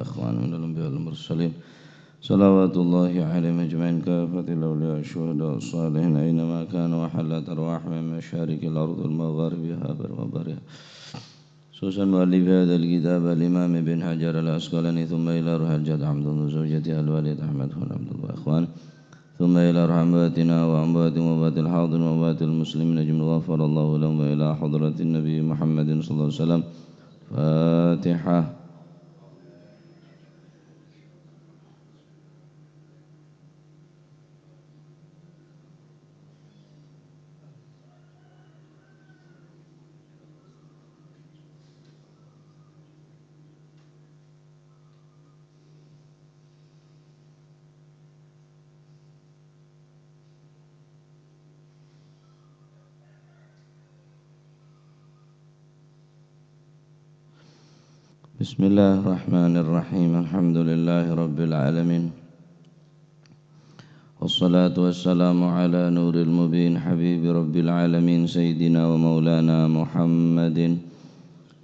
وإخوان من الأنبياء والمرسلين صلوات الله عليهم أجمعين كافة الأولياء الشهداء الصالحين أينما كانوا وحلت أرواحهم من مشارق الأرض والمغاربها وبرها خصوصا مؤلف هذا الكتاب الإمام ابن حجر العسقلاني ثم إلى روح الجد عبد الله زوجته الوالد أحمد بن عبد الله إخوان ثم إلى روح أمواتنا وأموات وأموات الحاضر وأموات المسلمين أجمعين غفر الله لهم وإلى حضرة النبي محمد صلى الله عليه وسلم فاتحة. Bismillahirrahmanirrahim. Alhamdulillahi rabbil alamin. Wassalatu wassalamu ala nuril mubin habibi rabbil alamin sayyidina wa maulana Muhammadin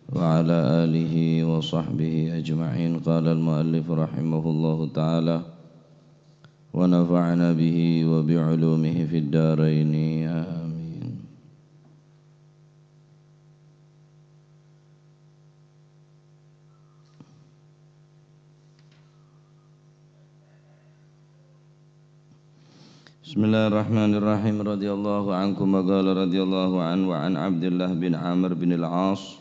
wa ala alihi wa sahbihi ajma'in. Qala al-muallif rahimahullahu ta'ala wa nafa'na bihi wa bi'ulumihi fid daraini amin. Bismillahirrahmanirrahim. Radhiyallahu ankum wa qala radhiyallahu an wa an Abdullah bin Amr bin al-As,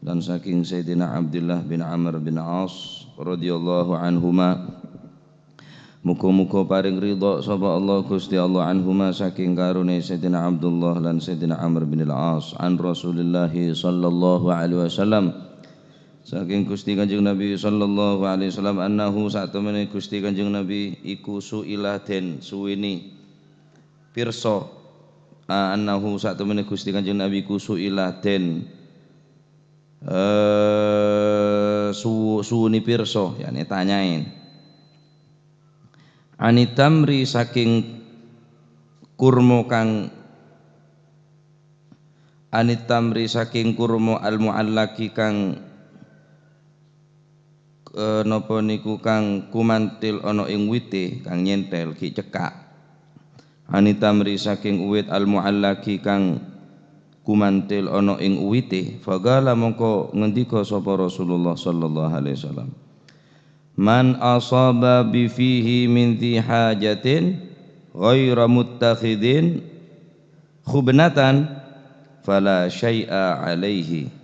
dan saking Sayyidina Abdullah bin Amr bin As radhiyallahu anhuma, muga-muga paring ridha sapa Allah Gusti Allah anhuma saking karune Sayyidina Abdullah lan Sayyidina Amr bin al-As an Rasulillah sallallahu alaihi wasallam, saking Gusti Kanjeng Nabi sallallahu alaihi wasallam, annahu satemene Gusti Kanjeng Nabi iku su'ilah den suwini pirsa, annahu satemene Gusti Kanjeng Nabi iku su'ilah den suwuni pirsa, yakni tanyain anitamri saking kurma kang anitamri saking kurma al-muallaki kang napa niku kang kumantil ana ing wite kang nyentel ki cekak, anitamri saking uwit al-muallaki kang kumantil ana ing uwite. Faqala mongko ngendika sapa Rasulullah sallallahu alaihi wasallam, man asaba bi fihi min dhi hajatin ghaira muttakhidin khubnatan fala syai'a alaihi.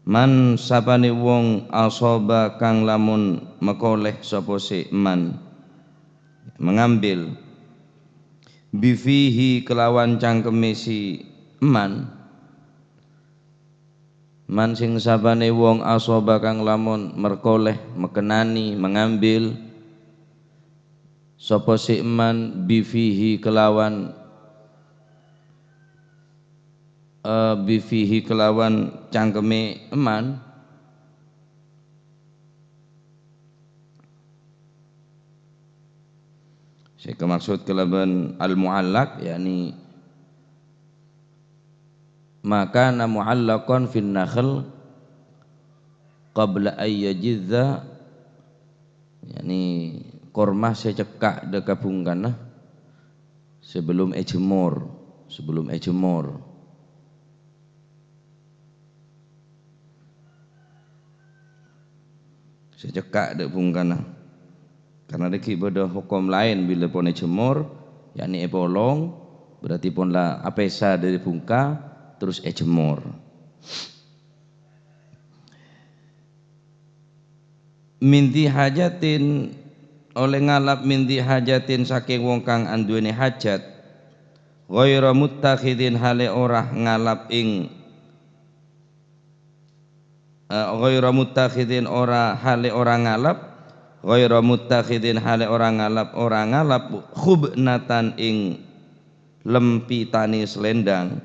Man sapane wong asaba kang lamun mekoleh sapa si man mengambil bifihi kelawan cangkeme si man sing sapane wong asaba kang lamun merkoleh mekenani mengambil sapa si man bifihi kelawan bifihi kelawan cangkeme eman, saya maksud kelaban al-muallak yakni maka na muallaqan fin nakhl qabla ay yajidza, yakni korma secekak dekabungkana sebelum ejemur, secekak dek bungkana, karena deki beda hukum lain bila pun ejemur yakni epolong berarti pun lah apesa dari bungka terus ejemur. Minti hajatin oleh ngalap minti hajatin saking wong kang anduweni hajat, ghaira muttakhidin hale ora ngalap ing ghaira muttakhidin ora hale ora ngalap, ghaira muttakhidin hale ora ngalap khubnatan ing lempitani selendang,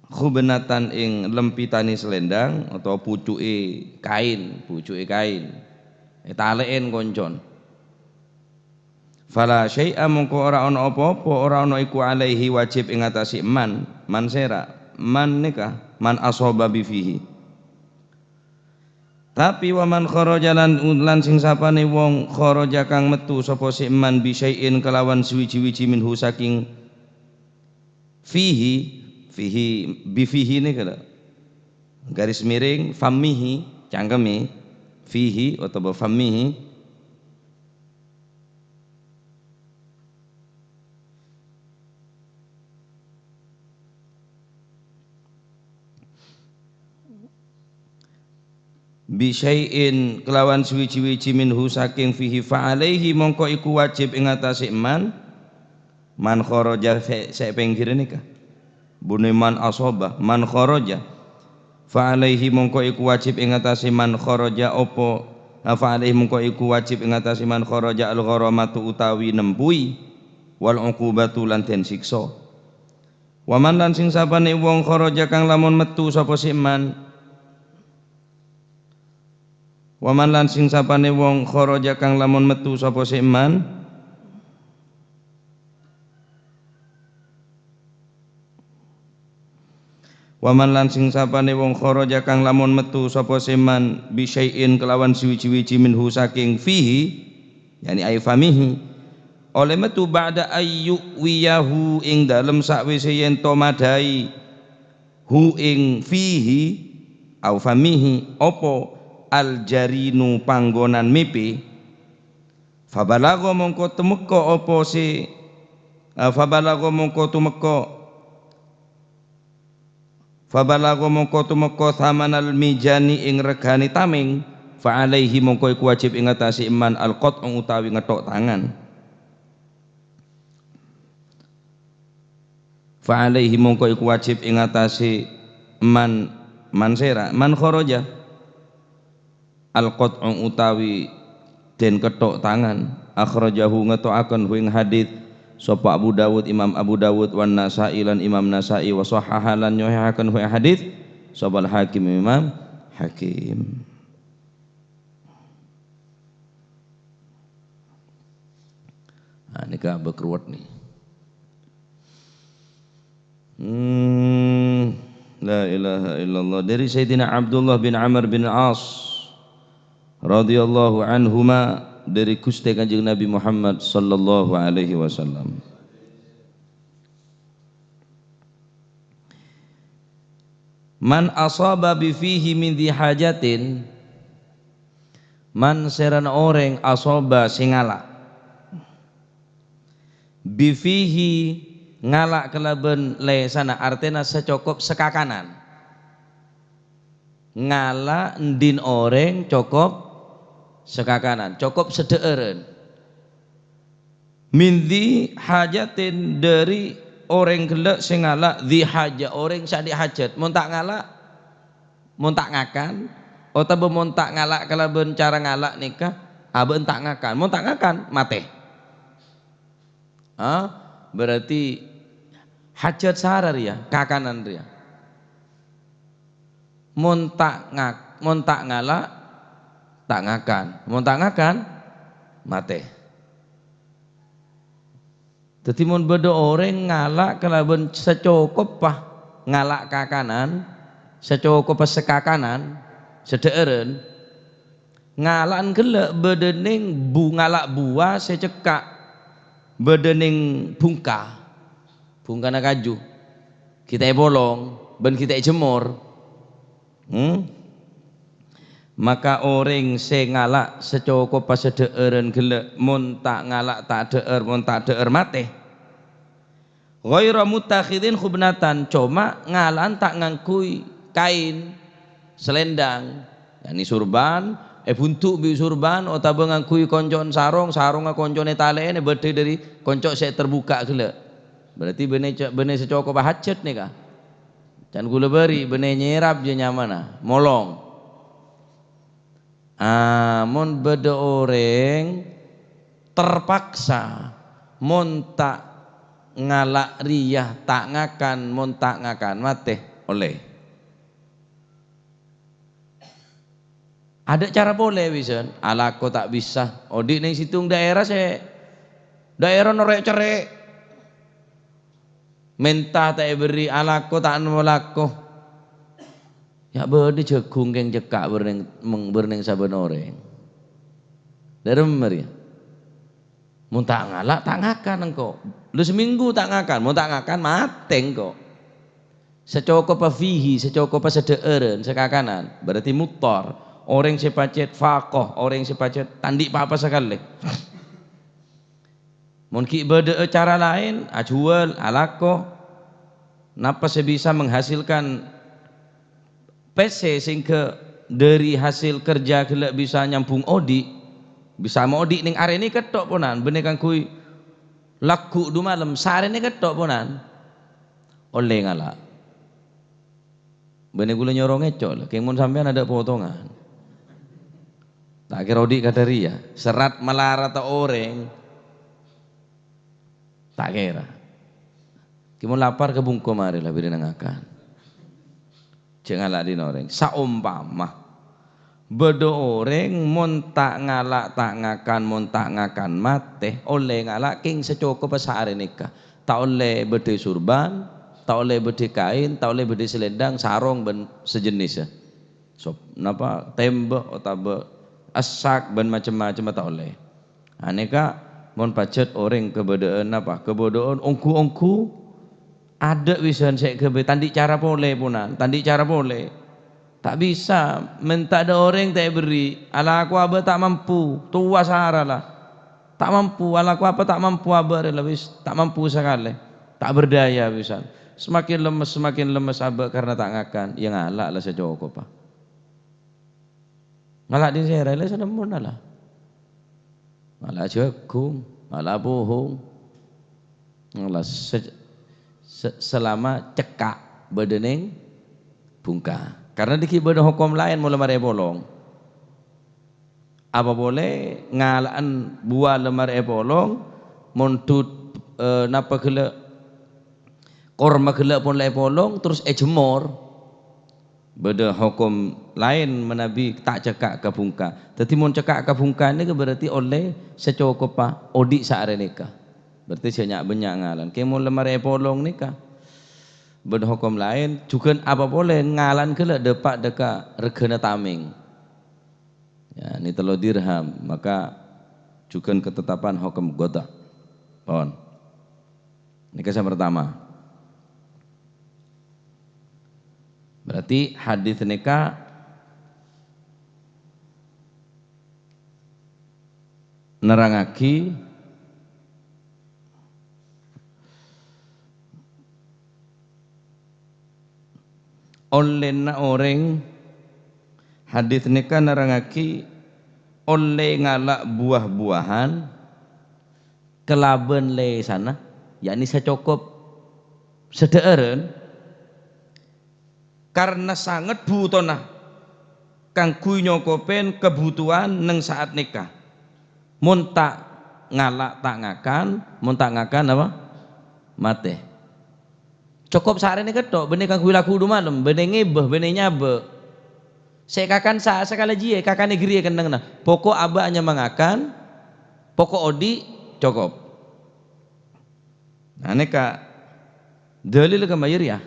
khubnatan ing lempitani selendang atau pucuke kain taleken koncon. Fala syai'a mongko ora ana apa-apa, ora ana iku alaihi wajib ing atase man sera man nikah man asaba bi fihi, Tapi waman kharaja lan sing sapane wong kharaja kang metu sapa si man bisyai'in kelawan suwiji-wiji minhu saking fihi bifihi ini kada garis miring famihi cangkeme fihi atau famihi bisyai'in kelawan suwiji-wiji minhu saking fihi fa alaihi mongko iku wajib ing atase man kharaja saya pinggir nikah bune man asoba man kharaja fa alaihi mongko iku wajib ing atase man kharaja apa fa alaihi mongko iku wajib ing atase man kharaja al gharamatu utawi nempui wal uqubatu lan den siksa waman lan sing sapane wong kharaja kang lamun metu sapa si man waman lan sing sapane wong kharaja kang lamun metu sapa si man waman lan sing sapane wong kharaja kang lamun metu sapa si man bisyai'in kelawan suwiji-wiji minhu saking fihi yani ai famihi oleh metu ba'da ayyu wiyahu ing dalem sakwise yen to madai hu ing fihi au famihi opo al jarinu panggonan mipi fabalago mongko tumeka apa si fabalago mongko tumeka thamanal mijani ing regani taming fa alaihi mongko iku wajib ing atase iman al qat'u utawi ngethok tangan fa alaihi mongko iku wajib ing atase man kharaja al qat'u utawi den kethok tangan akhrajahu ngetokaken ing hadits sapa Abu Dawud Imam Abu Dawud wan Nasa'i lan Imam Nasa'i wa sahaha lan nyahihaken ing hadits sapa Hakim Imam Hakim. Nah, ini kan berkeruat nih. La ilaha illallah dari Sayyidina Abdullah bin Amr bin As radhiyallahu anhuma dari Gusti Kanjeng Nabi Muhammad sallallahu alaihi wasallam. Man asaba bi fihi min dhi hajatin man seran orang asaba sing ngalak bi fihi ngalak kelaben lesana artena secokop sekakanan ngalak ndin orang cokop sekakanan cukup sedeureun min dhi hajatin dari orang gelek sing ngalak dhi haja orang sak di hajat mun tak ngalak mun tak ngakan utawa mun tak ngalak kalaben cara ngalak nikah aben tak ngakan mun tak ngakan mate berarti hajat sarar ya kakanan dia mun tak ngalak tak ngakan, mau tak ngakan, mate. Jadi mun beda orang ngalak kalaben secukup pah ngalak kakanan, secukup pas sekakanan, sedeureun ngalan gelek bedening ngalak buah secekak bedening bungkana kaju kita bolong ben kita jemur maka orang sing ngalak secukup pas sedeureun gelek mun tak ngalak tak deur mun tak deur mate ghairu mutakhidin khubnatan cuma ngalan tak ngangkui kain selendang yani surban buntu bi surban utawa ngangkui koncon sarung koncone talene bede dari koncok sek terbuka gelek berarti bene secukup hajat nih kah can kula beri bene nyerap je nyamana molong mun beda orang terpaksa mun tak ngalak riyah tak ngakan mun tak ngakan mate oleh ada cara boleh bisa alako tak bisa di ning situng daerah norek cerek mentah tak beri alako tak nolako Ya berde cekung keng cekak berneng saben orang. Deremer ya. Mun tak ngalak tak ngakan engko. Lu seminggu tak ngakan, mun tak ngakan mateng kok. Secokopa fihi, secokopa sedeureun sekakanan, berarti mutor. Orang sepacet faqih, orang sepacet tandik apa sekali. Mun ki berde cara lain, ajual alako, napa sebisa menghasilkan PC sehingga dari hasil kerja kelak bisa nyampung odi, bisa mau odi ning arene ketok ponan, bener kang kui laku du malam sarene ketok ponan, oleh ngala. Bener gula nyorong ecok lah, keng mun sampean ada potongan. Tak kira odi kata ria, serat melara ta orang, tak kira. Kimun lapar ke bungko mari lah beri nangakan. Jangan ngalak di noreng. Saumpama bedo orang mun tak ngalak tak ngakan mun tak ngakan mate oleh ngalak king secukup sehari nikah. Tak oleh bede surban, tak oleh bede kain, tak oleh bede selendang, sarung ben sejenis ya. So, napa tembok atau asak ben macam-macam tak oleh. Aneka mun pacet orang kebedaan apa? Kebodohan ongku-ongku ada wisan saya kebe tandi cara boleh punan, tandi cara boleh. Tak bisa, minta ada orang tak beri. Ala aku apa tak mampu, tua sahara lah. Tak mampu, ala aku apa tak mampu apa wis tak mampu sekali. Tak berdaya wisan. Semakin lemes apa karena tak ngakan. Ya ngalak lah secukup apa. Ngalak di sini lah senemun lah. Ngalak jagung, ngalak bohong. Ngalak selama cekak bedeneng bungka. Karena diki beda hukum lain mula mare bolong. Apa boleh ngalaan buah lemar bolong montut napa gele korma gele pun le bolong terus jemor. Beda hukum lain menabi tak cekak ke bungka. Tetapi mun cekak ke bungka ni berarti oleh secukup odi saare nikah. Berarti banyak ngalan. Kemo lemar bolong nikah. Berhukum lain juga apa boleh ngalan ke depak deka regana taming. Ya, ini telo dirham, maka juga ketetapan hukum goda. Pon. Ini kisah pertama. Berarti hadis nikah nerangaki oleh na orang hadis nikah nerangaki oleh ngalak buah-buahan kelaben le sana yakni secukup sedeureun karena sangat butona kang kuy nyokopen kebutuhan neng saat nikah mun tak ngalak tak ngakan mun tak ngakan apa mate cukup sehari ini ketok benih kang kuy laku du malam benih ngebeh benih nyabe saya kakan sekali jie kakan negeri kendeng nah pokok abah hanya mengakan pokok odi cukup nah neka dalil kemayir ya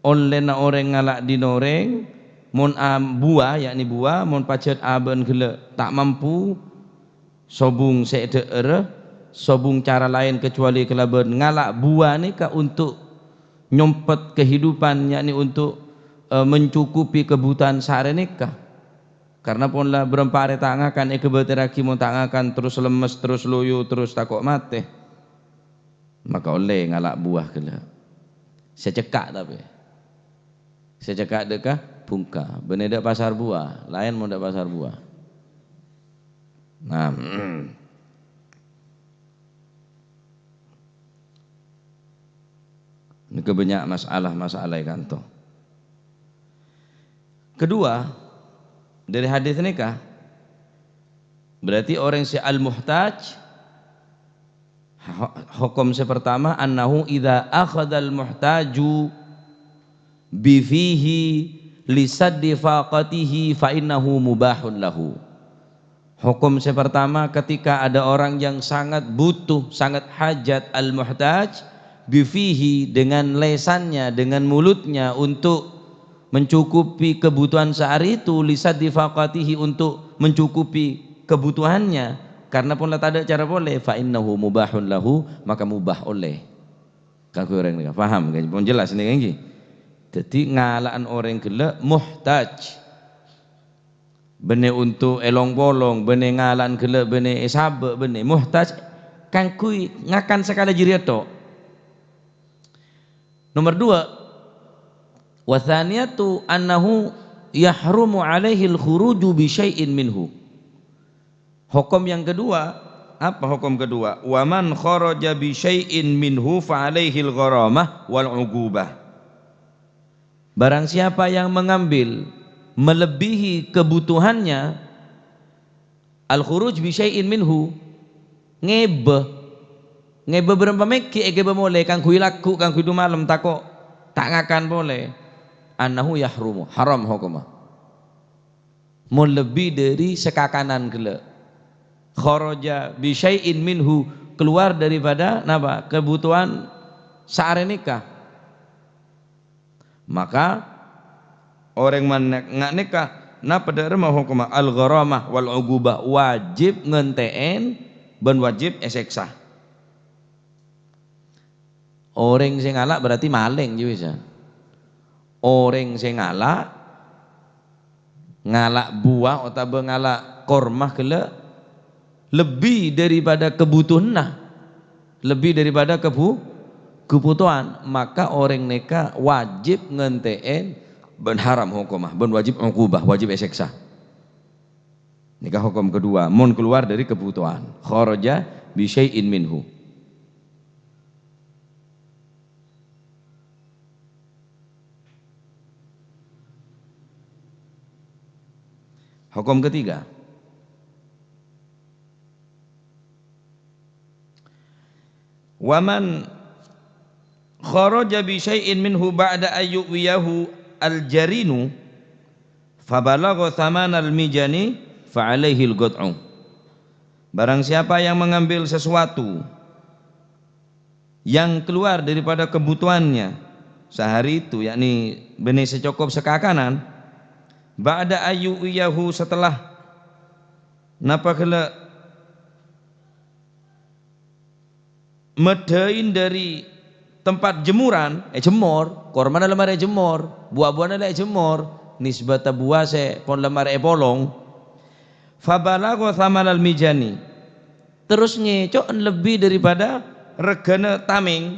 oleh na orang ngalak di noreng mun buah yakni buah mun pacet aben gele tak mampu sobung sedeere sobung cara lain kecuali kelaben ngalak buah nika untuk nyompet kehidupan yakni untuk mencukupi kebutuhan sehari nikah karena pun lah berempare tangakan kebeteraki mun tangakan terus lemes terus loyo terus takut mate maka oleh ngalak buah gele secekak tapi secekak dekah bungka benedak pasar buah lain mau dak pasar buah nah ini kebanyak masalah kanto. Kedua dari hadis nikah berarti orang si al-muhtaj hukum pertama annahu idza akhadha al-muhtaju bi fihi li saddi faqatihi fa innahu mubahun lahu. Hukum pertama ketika ada orang yang sangat butuh sangat hajat al-muhtaj bi fihi dengan lesannya dengan mulutnya untuk mencukupi kebutuhan sehari itu, lisaddi faqatihi, untuk mencukupi kebutuhannya, karena pun tak ada cara boleh, fa innahu mubahun lahu, maka mubah oleh. Kanggo orang ni paham kan? Pun jelas ni kan iki. Jadi ngalaan orang gelek muhtaj. Bene untuk elong bolong, bene ngalaan gelek, bene sabe, bene muhtaj kan kui ngakan sekali jiri to. Nomor 2, wa thaniyatu annahu yahrumu alaihi al-khuruju bi syai'in minhu. Hukum yang kedua, apa hukum kedua? Wa man kharaja bi syai'in minhu fa alaihi al-gharamah wal 'uqubah. Barang siapa yang mengambil melebihi kebutuhannya, al-khuruj bi syai'in minhu, ngebe berapa meki ege boleh kang kui laku kang kui malam tako tak ngakan boleh, annahu yahrumu, haram hukumah, mau lebih dari sekakanan gele, kharaja bi syai'in minhu, keluar daripada napa kebutuhan saare nikah, maka orang nggak nikah napa dari mau hukumah al-gharamah wal 'uqubah, wajib ngenteen ben wajib eseksa. Orang sing ngalak berarti maling juga bisa. Orang sing ngalak buah atau ngalak kormah kele lebih daripada kebutuhan, lebih daripada kebutuhan, maka orang neka wajib ngenteen ben haram hukumah, ben wajib uqubah, wajib eseksa. Nikah hukum kedua, mun keluar dari kebutuhan, kharaja bi syai'in minhu. Hukum ketiga, waman kharaja bi syai'in minhu ba'da ayyuwiyahu al-jarinu fabalagha thamanal mijani fa alaihi al-qat'u. Barang siapa yang mengambil sesuatu yang keluar daripada kebutuhannya sehari itu, yakni benih secukup sekakanan, ba'da ayyuwiyahu, setelah napa kala medain dari tempat jemuran, jemur, korma dalam lemari jemur, buah-buahan dalam jemur, nisbata buah se pon lemari bolong, fabalagha thamanal mijani, terus ngecok lebih daripada regana tameng,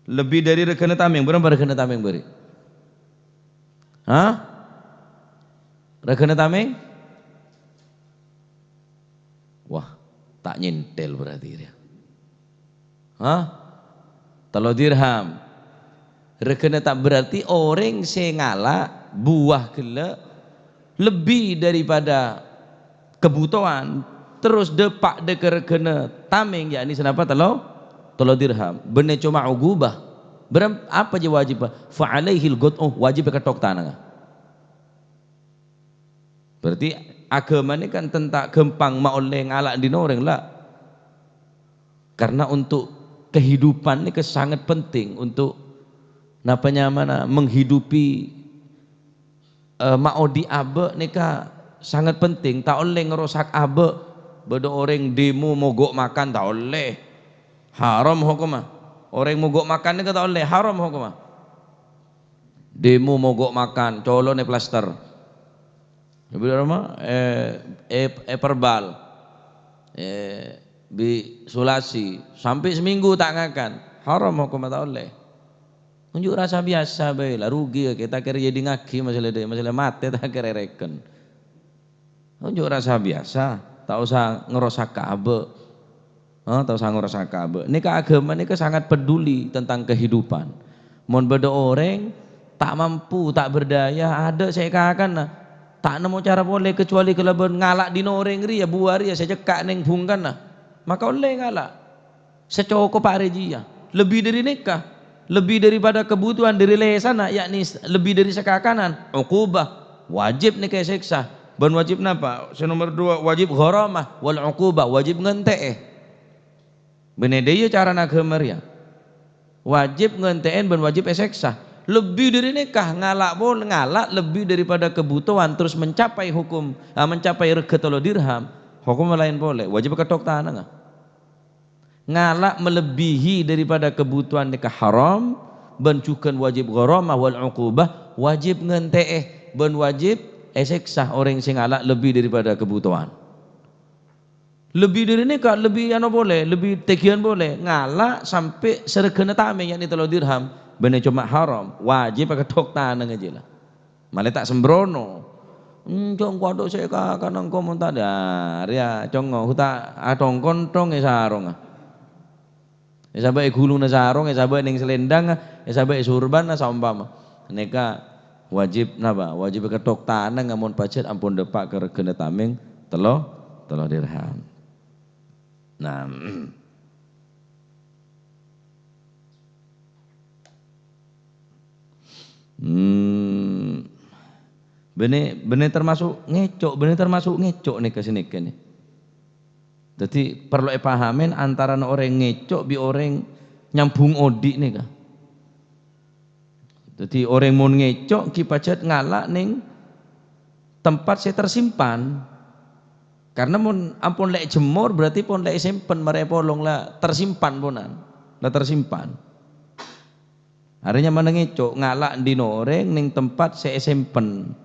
lebih dari regana tameng. Berapa regana tameng beri? Hah? Regana tameng? Wah, tak nyentel berarti dia. Hah? 3 dirham. Regana tak berarti orang sengala buah gele lebih daripada kebutuhan, terus depak de regana tameng, yakni senapa 3 dirham. Bener cuma ugubah. Apa je wajib? Fa alaihil qat'u, wajib ketok tanah. Berarti agama ini kan tentang gempang mau oleh ngalak di orang lah. Karena untuk kehidupan ini sangat penting untuk napanya mana menghidupi mau di abe nika sangat penting. Tak oleh ngerosak abe, bedo orang demo mogok makan tak oleh, haram hukumah. Orang mogok makan ni kata oleh, haram hukumah. Demo mogok makan, colon plaster. Bila nama perbal, bi sulasi sampai seminggu tak ngakan, haram hukumah tak oleh. Unjuk rasa biasa baiklah, rugi kita kira jadi ngaki masalah mati tak kira reken. Unjuk rasa biasa, tak usah ngerosak Ka'bah. Tak usah ngerosak Ka'bah. Ini agama ini sangat peduli tentang kehidupan. Mon beda orang tak mampu, tak berdaya, ada saya katakan nah, tak nemu cara boleh kecuali kalau ngalak di orang ria buari ya saya cekak neng bungkan nah. Maka oleh ngalak. Secoko Pak Rejia, lebih dari nikah, lebih daripada kebutuhan dari lesana, yakni lebih dari sekakanan, uqubah, wajib nikah seksa. Ben wajib napa? Nomor 2 wajib gharamah wal uqubah, wajib ngente. Bener dia cara agama ya. Wajib ngenteen ben wajib eseksa. lebih dari nikah ngalak lebih daripada kebutuhan terus mencapai hukum mencapai rega tolo dirham hukum lain boleh wajib ketok tanah ngalak melebihi daripada kebutuhan nikah haram bencukan wajib gharamah wal uqubah wajib ngenteeh ben wajib eseksah orang sing ngalak lebih daripada kebutuhan lebih dari nikah lebih boleh lebih tegian boleh ngalak sampai seregana tameng yakni tolo dirham bener cuma haram wajib pakai tok tanang aja lah malah tak sembrono cong kuaduk saya kanang komentar ya cong huta atong kontong sarong sabae gulung sarong sabae ning selendang sabae surban saumpama neka wajib napa wajib pakai tok tanang amun pacet ampun depak ke regana tameng telo dirham nah bener termasuk ngecok nih kesini nih. Jadi perlu pahamin antara orang ngecok bi orang nyambung odik nih kah. Jadi orang mau ngecok ki pacet ngalak ning tempat saya tersimpan. Karena mun ampun lek jemur berarti pun lek simpen merepolong lah tersimpan punan lah tersimpan. Artinya mana ngecok ngalak di noreng ning tempat saya simpen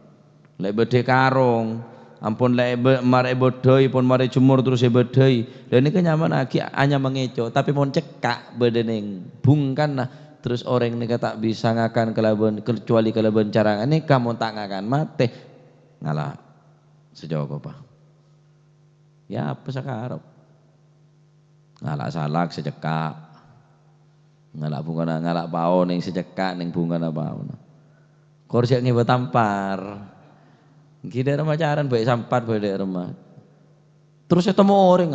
lek bede karong ampun lek mare bodoi pun mare jemur terus e bedoi lha niki nyaman lagi hanya mengecok tapi pun cekak bede ning bungkan lah terus orang nika tak bisa ngakan kelaban kecuali kelaban carangan ini kamu tak ngakan mate ngalah sejauh apa ya apa sakarep ngalak salak secekak ngalak bunga ngalak pao ning secekak ning bunga pao korjak ngewe tampar kita rumah pacaran baik sampat baik rumah terus ketemu orang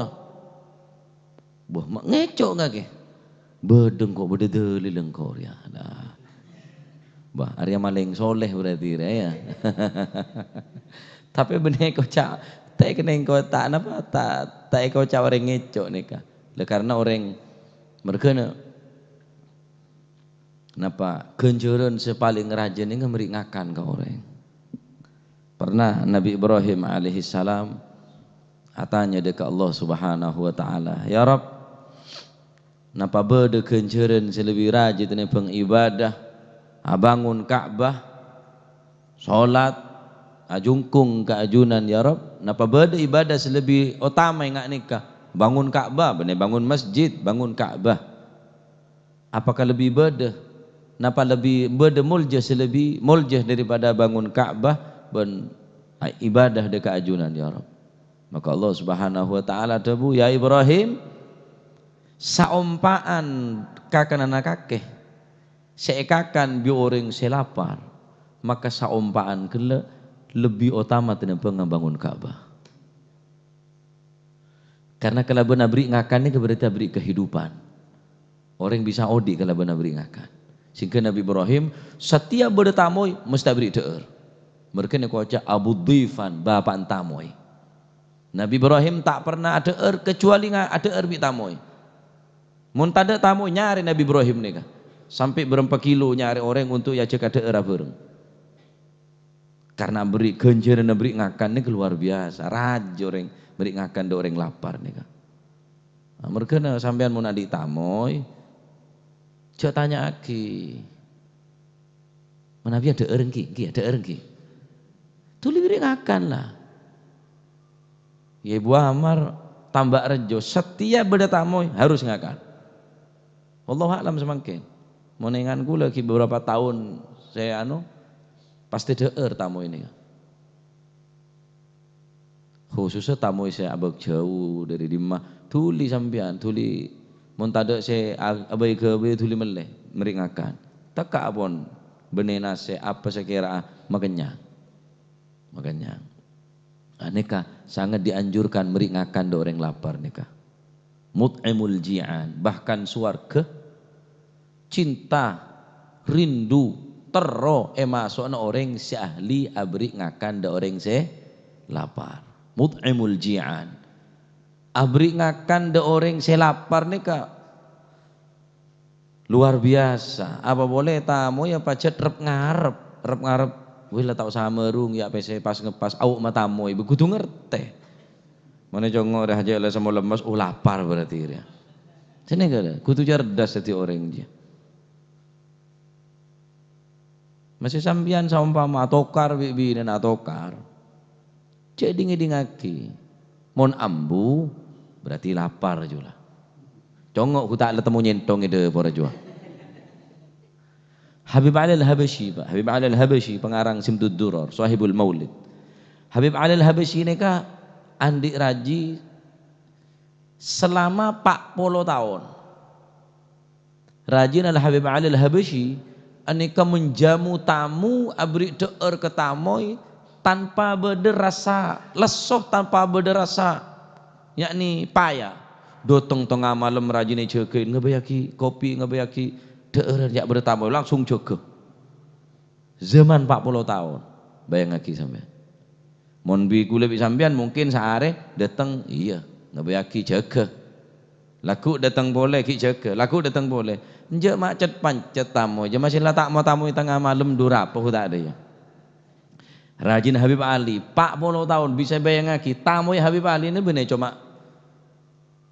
boh mak ngecok nggak ke bedeng kok bede deli lengkor ya nah bah Arya maling soleh berarti ya tapi benih kocak tak kena kota napa tak kocak orang ngecok nih kah karena orang mereka napa kenjuran sepaling rajin ini meringakan ke orang pernah Nabi Ibrahim alaihissalam atanya dekat Allah subhanahu wa ta'ala ya Rab napa bede kenjuran selebih rajin ini pengibadah bangun Ka'bah sholat ajungkung keajunan ya Rab napa bede ibadah selebih utama yang nikah bangun Ka'bah bener bangun masjid bangun Ka'bah apakah lebih bede napa lebih bede muljah selebih muljah daripada bangun Ka'bah ben ibadah dekat ajunan ya Rab maka Allah subhanahu wa ta'ala debu ya Ibrahim saumpaan kakana kakeh seekakan bi orang selapar maka saumpaan kele lebih utama tinembang bangun Ka'bah karena kalau benar beri ngakan ini berarti beri kehidupan orang bisa odi kalau benar beri ngakan sehingga Nabi Ibrahim setiap bertamu mesti beri deer mereka ni kuaca Abu Dhifan bapak tamoy Nabi Ibrahim tak pernah ada kecuali ada bi tamoy mun tada tamu nyari Nabi Ibrahim nih sampai berapa kilo nyari orang untuk ya cek ada bareng karena beri genjer dan beri ngakan ini luar biasa raja orang beri ngakan do orang lapar nih nah, mereka sampean mun adik tamoy cek tanya aki mana biar ada erengki ada erengki tuli beri ngakan lah ya Ibu Amar tambah rejo setiap bertamu harus ngakan wallahu a'lam semangkin menenganku lagi beberapa tahun saya pasti deer tamu ini khususnya tamu saya abang jauh dari dimah tuli sampean tuli montada saya abai ke abai tuli meleh meringakan tak pun benena saya apa saya kira makanya nikah sangat dianjurkan meringakan do orang lapar nikah mut'imul ji'an bahkan suarga cinta rindu tero masuk orang si ahli abri ngakan do orang se lapar mut'imul ji'an abri ngakan do orang se lapar nikah Luar biasa. Apa boleh tamu ya pacet rep ngarep. Wih lah tau samerung ya PC pas ngepas awak matamu ibu kudu ngerti. Mana jongo dah aja lah sama lemas, lapar berarti dia. Sini gak kudu cerdas jadi orang dia. Masih sambian saumpama atokar bibi dan atokar. Jadi ngidingaki. Mon ambu berarti lapar juga. Congok ku tak ada temu nyentong ide pora jua. Habib Ali Al-Habasyi, Pak. Habib Ali Al-Habasyi pengarang Simtud Duror, Sahibul Maulid. Habib Ali Al-Habasyi ini kah andik raji selama 40 tahun. Rajin Al-Habib Ali Al-Habasyi anika menjamu tamu abri deer ke tamoy tanpa berderasa lesoh, tanpa berderasa yakni payah. Dotong tengah malam rajin cekein ngebayaki kopi, ngebayaki deer jak bertamu langsung ceke. Zaman 40 tahun. Bayang lagi sampean. Mon bi kule bi sampean mungkin sehari datang iya ngebayaki ceke. Laku datang boleh ki ceke, laku datang boleh. Nje macet pancet tamu, je masih lah tak mau tamu tengah malam durapa tak ada ya. Rajin Habib Ali 40 tahun bisa bayang lagi tamu ya Habib Ali ini bener cuma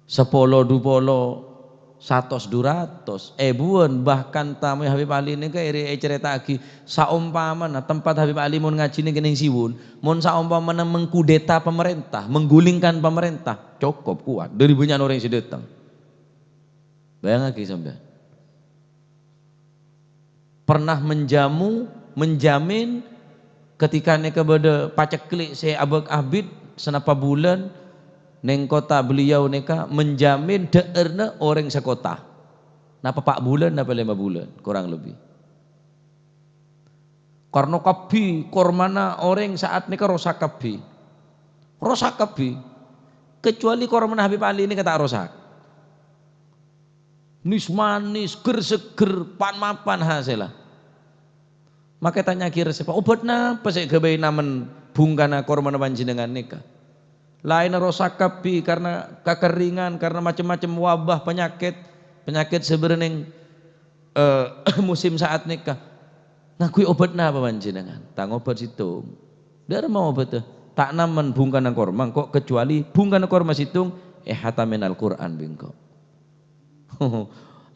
10, 20, 100, 200 buan bahkan tamu Habib Ali ini ke iri cerita lagi saumpamana tempat Habib Ali mun ngaji ini gening siwun mun saumpamana mengkudeta pemerintah, menggulingkan pemerintah cukup kuat dari banyak orang yang datang. Bayang lagi sampai pernah menjamin ketika neka beda paceklik saya abek abid senapa bulan neng kota beliau neka menjamin deerna orang sekota. Napa 4 bulan, napa 5 bulan kurang lebih. Karena kabi kormana orang saat neka rosak kabi. Kecuali kormana Habib Ali ini kata rosak. Nis manis, ger seger, pan mapan hasilnya. Maka tanya kira siapa obat napa saya kebayi namen bungkana kormana panjenengan neka. Lain rosak kapi karena kekeringan, karena macam-macam wabah penyakit sebenarnya musim saat nikah. Ngakui obat apa panjenengan? Tang obat situng. Dar mau obat tuh. Tak naman bungkana korma kok kecuali bungkana korma situng hatamin Al-Qur'an bingko.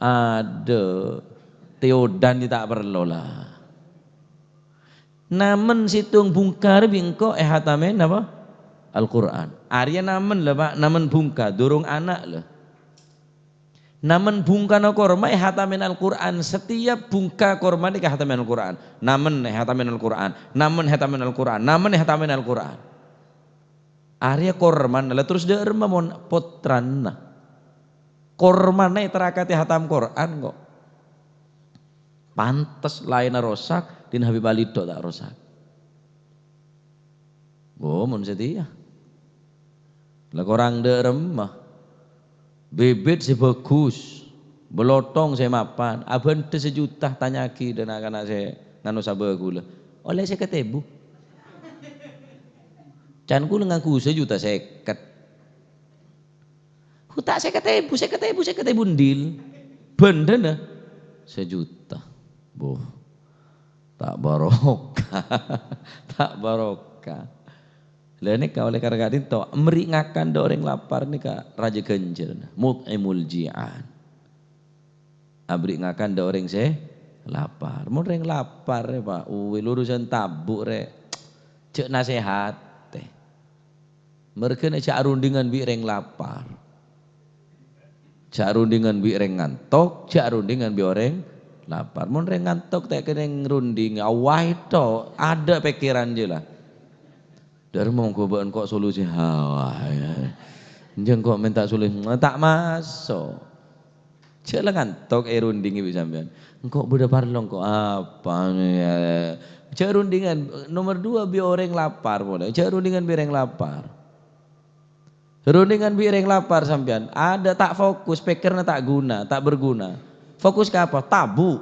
Ada teodan tak perlu lah. Namen situng bungkar bingko hatamin apa? Al-Quran. Arya namen lah Pak, namen bungka, dorong anak lah. Namen bungka na korma hatamin Al-Quran. Setiap bungka korma ni hatamin Al-Quran. Namen hatamin Al-Quran. Namen hatamin Al-Quran. Namen hatamin Al-Quran. Arya korman lah terus dia mon potran nah. Korman na terakati hatam Quran kok. Pantes lain rosak, din Habib Ali do tak rosak. Oh, mun setia. Lah korang derem mah. Bibit si bagus. Belotong saya mapan. Aban sejuta tanyaki dan anak saya nganu sabagu lah. Oleh saya ketebu. Can ku ngaku sejuta seket. Hutak saya ketebu ndil. Benda nah. Sejuta. Boh. Tak barokah. Tak barokah. Lah nika oleh karena itu meringakan do orang lapar nika raja genjer mut'imul ji'an. Abri ngakan do orang se lapar. Mun reng lapar ya Pak, lurusan tabuk rek. Cek nasihat teh. Mereka nak cak rundingan bi reng lapar. Cak rundingan bi reng ngantok, cak rundingan bi orang lapar. Mun reng ngantok teh kena runding awah itu ada pikiran je lah. Dari mau kobaan kok solusi hawa ya. Jangan kok minta solusi tak masuk. Cela ngantok runding ibu sampean. Engkau budak parlong kok apa ya. Cek rundingan nomor 2 bi orang lapar boleh. Cek rundingan bi orang lapar. Rundingan bi orang lapar sampean. Ada tak fokus, pikirnya tak guna, tak berguna. Fokus ke apa? Tabu.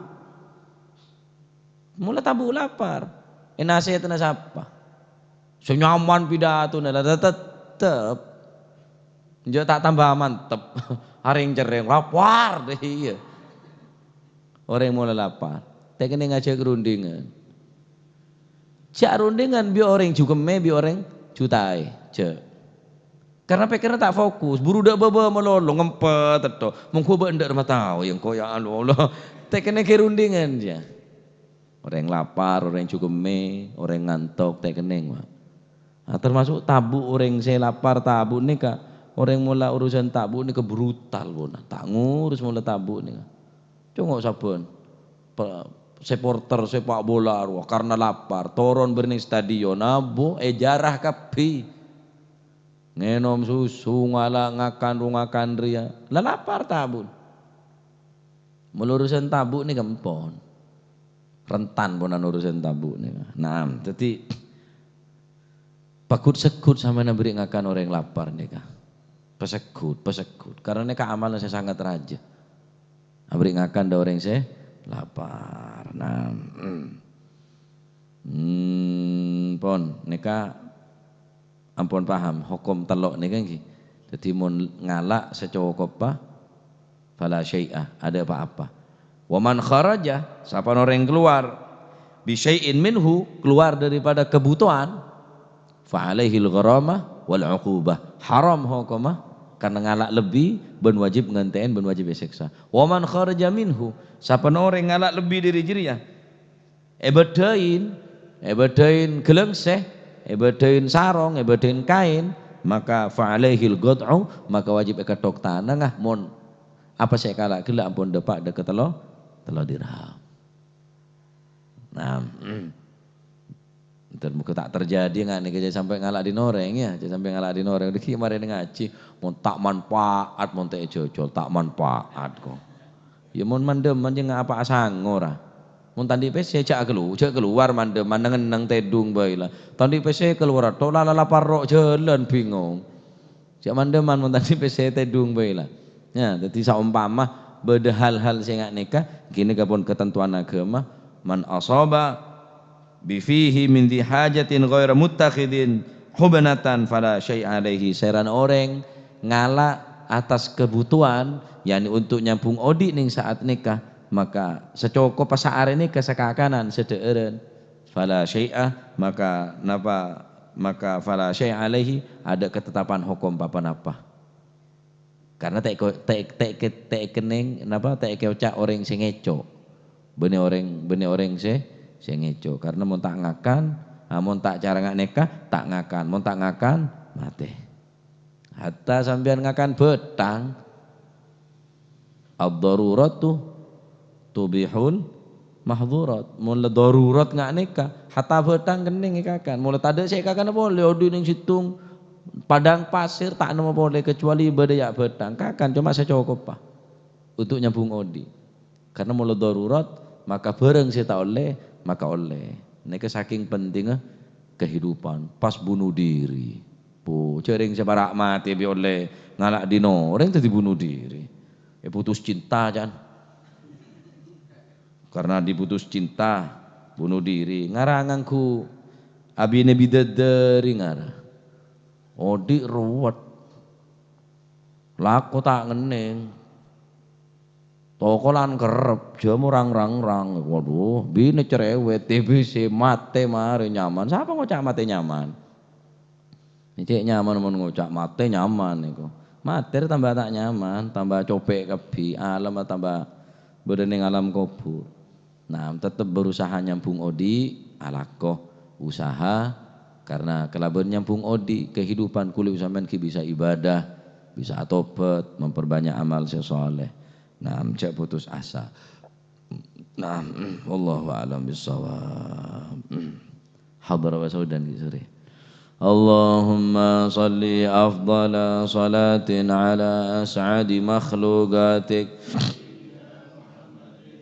Mulai tabu lapar. Nasihatnya siapa? Senyaman pidato nada tetep. Njok tak tambah mantep. Haring cereng lapar deh iya. orang mulai lapar. Tekene ngajak rundingan. Cak rundingan bi orang juga bi orang jutai. Cak. Karena pikirnya tak fokus, buru dak baba melolo ngempet teto. Mengko ba ndak tahu yang koya Allah. Tekene ke rundingan dia. Orang lapar, orang juga orang ngantuk tekene. Nah, termasuk tabu orang saya lapar tabu nih kak. Orang mula urusan tabu ni ke brutal bona. Tak ngurus mula tabu ni. Cuma sabun. Supporter sepak bola wah, karena lapar, toron berning stadion abu jarah kapi. Ngenom susu ngala ngakan ria. Lah lapar tabu. Melurusan tabu ni kempon. Rentan bona urusan tabu ni. Nah, jadi pakut sekut sama beri ngakan orang lapar ni kah. Pesekut. Karena ini keamalan saya sangat raja. Abri ngakan da orang saya lapar. Nah, pon neka ampun paham hukum telok nika nggih. Dadi mun ngalak secokop apa? Fala syai'ah, ada apa-apa. Wa man kharaja, siapa orang yang keluar bi syai'in minhu, keluar daripada kebutuhan, fa alaihil gharamah wal 'uqubah. Haram hukumah karena ngalak lebih ben wajib ngantein ben wajib siksa. Wa man kharaja minhu, siapa orang ngalak lebih dari jiriya, ebedain gelengseh, ebedain sarong, ebedain kain, maka fa alaihil qat'u, maka wajib ketok tanah ngah mon apa saya kalak gila ampun depak deket telo dirham. Nah, dan muka tak terjadi nggak nih kerja sampai ngalak di noreng ya, sampai ngalak di noreng. Udah kemarin ngaji, mau tak manfaat, mau tak jojol, tak manfaat kok. Ya mau mandem aja nggak apa asang ora. Mau tadi PC cak keluar mandem, mandangan nang tedung baiklah. Tadi PC keluar, tola lapar rok jalan bingung. Cak mandeman mau tadi PC tedung baiklah. Ya, jadi saumpama beda hal-hal sing nggak nikah, gini kapun ketentuan agama, man asaba bifihi min di hajatin ghaira muttakhidin hubnatan fala syai' alaihi. Seran orang ngalah atas kebutuhan yakni untuk nyampung odi ning saat nikah, maka secoko pasaare nikah sekakanan sedeureun fala syai'ah, maka fala syai' alaihi, ada ketetapan hukum apa-apa. Karena tak kening napa tak keucak orang sing ngeco. Bene orang sing ngeco. Karena mun tak ngakan, mun tak cara ngak nikah tak ngakan, mun tak ngakan mati. Hatta sampean ngakan betang, ad-daruratu tubihul mahdzurat. Mun le darurat ngak nikah, hatta betang kening ikakan. Mun tade sik ikakan boleh odi ning situng padang pasir tak nemu boleh kecuali berdaya betang kakan cuma secokop pak untuk nyambung odi. Karena mulai darurat maka bareng saya tak oleh maka oleh. Ini saking pentingnya kehidupan pas bunuh diri. Bu cering sebarak mati bi oleh ngalak dino orang tadi bunuh diri. Putus cinta kan. Karena diputus cinta bunuh diri. Ngarangangku abine bidadari ngarang. Odi ruwet, laku tak ngening, tokolan kerep, jamu rang, waduh, bini cerewet, TBC mate mari nyaman, siapa ngocak mate nyaman? Ini nyaman mau ngocak mate nyaman itu, mate tambah tak nyaman, tambah copek kebi, alam tambah berening alam kubur. Nah, tetap berusaha nyambung odi, alakoh usaha. Karena kelaban nyambung odi kehidupan kulit sampean ki bisa ibadah, bisa tobat, memperbanyak amal soleh. Nah, cek putus asa. Nah, wallahu a'lam bissawab. Hadar wa saudan kisri. Allahumma salli afdala salatin ala as'adi makhluqatik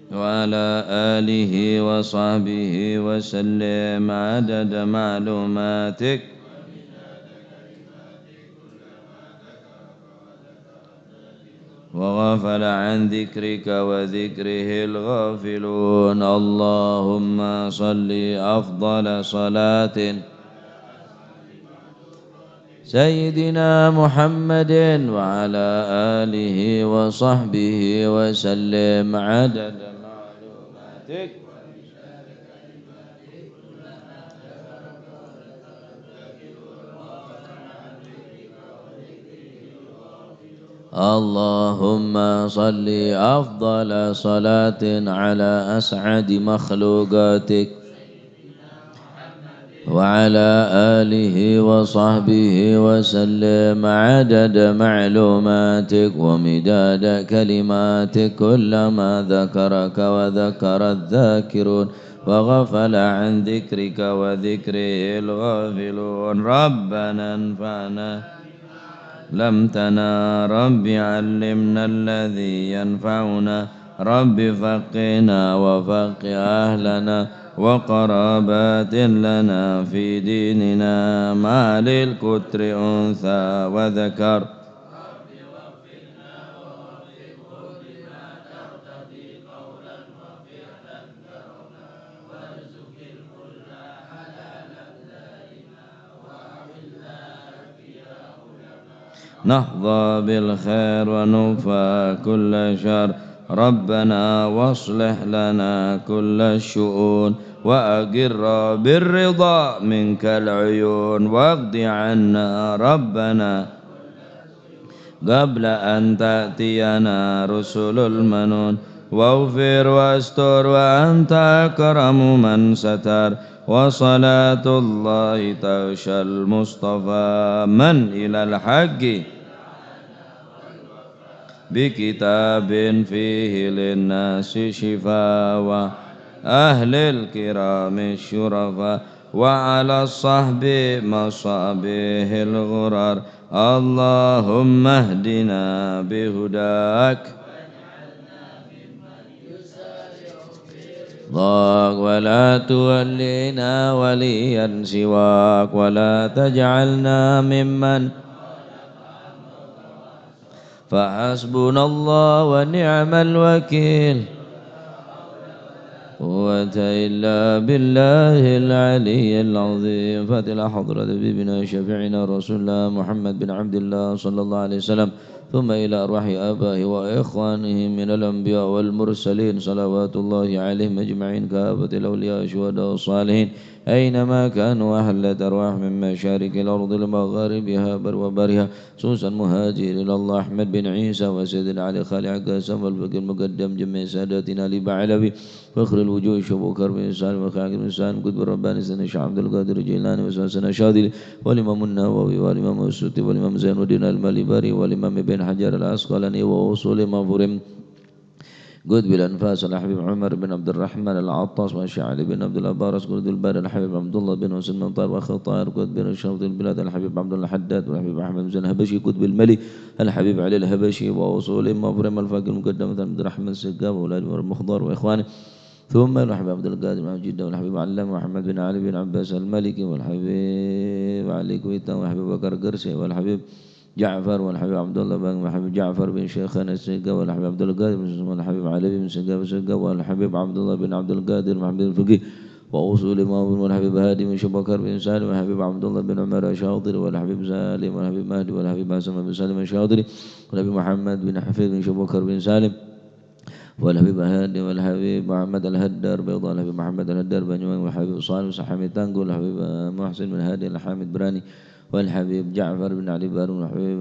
وعلى آله وصحبه وسلم عدد معلوماتك وغفل عن ذكرك وذكره الغافلون. اللهم صل أفضل صلاة سيدنا محمد وعلى آله وصحبه وسلم عدد اللهم صل أفضل صلاة على أسعد مخلوقاتك وعلى آله وصحبه وسلم عدد معلوماتك ومداد كلماتك كلما ذكرك وذكر الذاكرون وغفل عن ذكرك وذكره الغافلون ربنا انفعنا لمتنا رب علمنا الذي ينفعنا رب فقنا وفق أهلنا وقرابات لنا في ديننا ما للكتر أنثى وذكر نحظى بالخير ونوفى كل شر ربنا واصلح لنا كل الشؤون وأقر بالرضا منك العيون واقض عنا ربنا قبل أن تأتينا رسل المنون واغفر واستر وأنت أكرم من ستر وصلاة الله تغشى المصطفى من إلى الحق بكتاب فيه للناس شفاء وأهل الكرام الشرفاء وعلى الصحب مصابيح الغرر اللهم اهدنا بهداك ولا تولينا وليا سواك ولا تجعلنا ممن فحسبنا الله ونعم الوكيل قوة إلا بالله العلي العظيم فاتحة حضرة بنا شفيعنا رسول الله محمد بن عبد الله صلى الله عليه وسلم ثم إلى أرواح آبائه وإخوانه من الأنبياء والمرسلين صلوات الله عليهم أجمعين كافة الأولياء الشهداء والصالحين أينما كانوا أهلت أرواح من مشارق الأرض لمغاربها بر وبرها خصوصا مهاجر إلى الله أحمد بن عيسى وسيدنا علي خالع قاسم والفقر المقدم جميع ساداتنا لبعلبي فخر الوجوه شبو كرم إنسان وخاك الإنسان قدب الرباني سنة شيخ عبد القادر الجيلاني وسنة شاذلي والإمام النووي والإمام السوطي والإمام زين الدين المالباري والإمام بن حجر العسقلاني ووصول مفرم قطب الأنفاس الحبيب عمر بن عبد الرحمن العطاس وشعلي بن عبد الأبارس قطب البار الحبيب عبد الله بن حسين بن طاهر وأخي طاهر قطب بن شرط البلاد الحبيب عبد الله الحداد والحبيب أحمد بن الهبشي قطب الملي الحبيب علي الهبشي ووصول مفرم الفاقر المقدم عبد الرحمن السقاف وأولاد المخضار وإخوانه ثم الحبيب عبد القادر بن جدة والحبيب علام محمد بن علي بن عباس المالكي والحبيب علي كويتا والحبيب بكر قرسي والحبيب جعفر والحبيب عبد الله بن والحبيب جعفر بن شيخنا السقا والحبيب عبد القادر بن والحبيب علي بن سقا والحبيب عبد الله بن عبد القادر محمد الفقيه وأصول ماون والحبيب هادي بن شبكر بن سالم والحبيب عبد الله بن عمر الشاطري والحبيب سالم والحبيب مهدي والحبيب حسن بن سالم الشاطري والحبيب محمد بن حفيظ بن شبكر بن سالم والحبيب هادي والحبيب محمد الهدار بيضاء والحبيب محمد الهدار بن يوم والحبيب صالح سحامي تانجو والحبيب محسن بن هادي الحامد براني والحبيب جعفر بن علي بارون والحبيب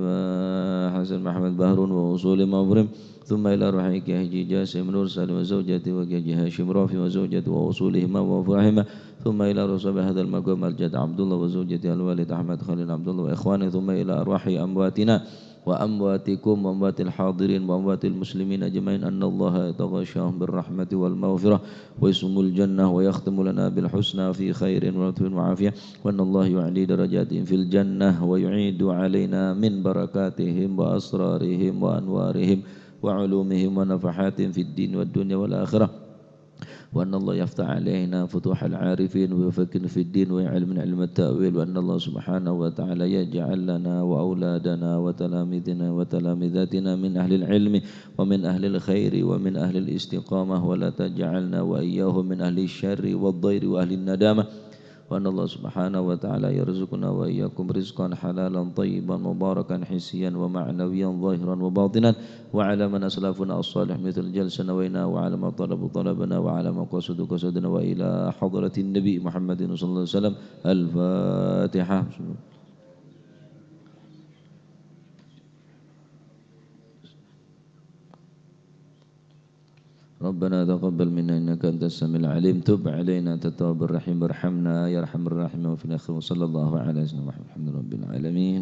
حسن محمد بهرون ووصول مبرم ثم إلى روحك يا هجي جاسم نور سالم وزوجته وكي هاشم رافي وزوجته ووصولهما وفرحهما ثم إلى رسول هذا المقام الجد عبد الله وزوجته الوالد أحمد خليل عبد الله وإخوانه ثم إلى أرواح أمواتنا وأمواتكم وأموات الحاضرين وأموات المسلمين أجمعين أن الله يتغشاهم بالرحمة والمغفرة ويسم الجنة ويختم لنا بالحسنى في خير ولطف وعافية وأن الله يعلي درجاتهم في الجنة ويعيد علينا من بركاتهم وأسرارهم وأنوارهم وعلومهم ونفحاتهم في الدين والدنيا والآخرة وأن الله يفتح علينا فتوح العارفين ويفكر في الدين ويعلم من علم التأويل وأن الله سبحانه وتعالى يجعل لنا وأولادنا وتلاميذنا وتلامذاتنا من أهل العلم ومن أهل الخير ومن أهل الاستقامة ولا تجعلنا وإياهم من أهل الشر والضير وأهل الندامة وأن الله سبحانه وتعالى يرزقنا وإياكم رزقا حلالا طيبا مباركا حسيا ومعنويا ظاهرا وباطنا وعلى من أسلافنا الصالح مثل الجلسة نوينا وعلى ما طلبوا طلبنا وعلى ما قصدوا قصدنا وإلى حضرة النبي محمد صلى الله عليه وسلم. الفاتحة. ربنا تقبل منا إنك أنت السميع العليم تب علينا أنت التواب الرحيم ارحمنا يا أرحم الراحمين وفي الآخرة وصلى الله على سيدنا محمد الحمد لله رب العالمين.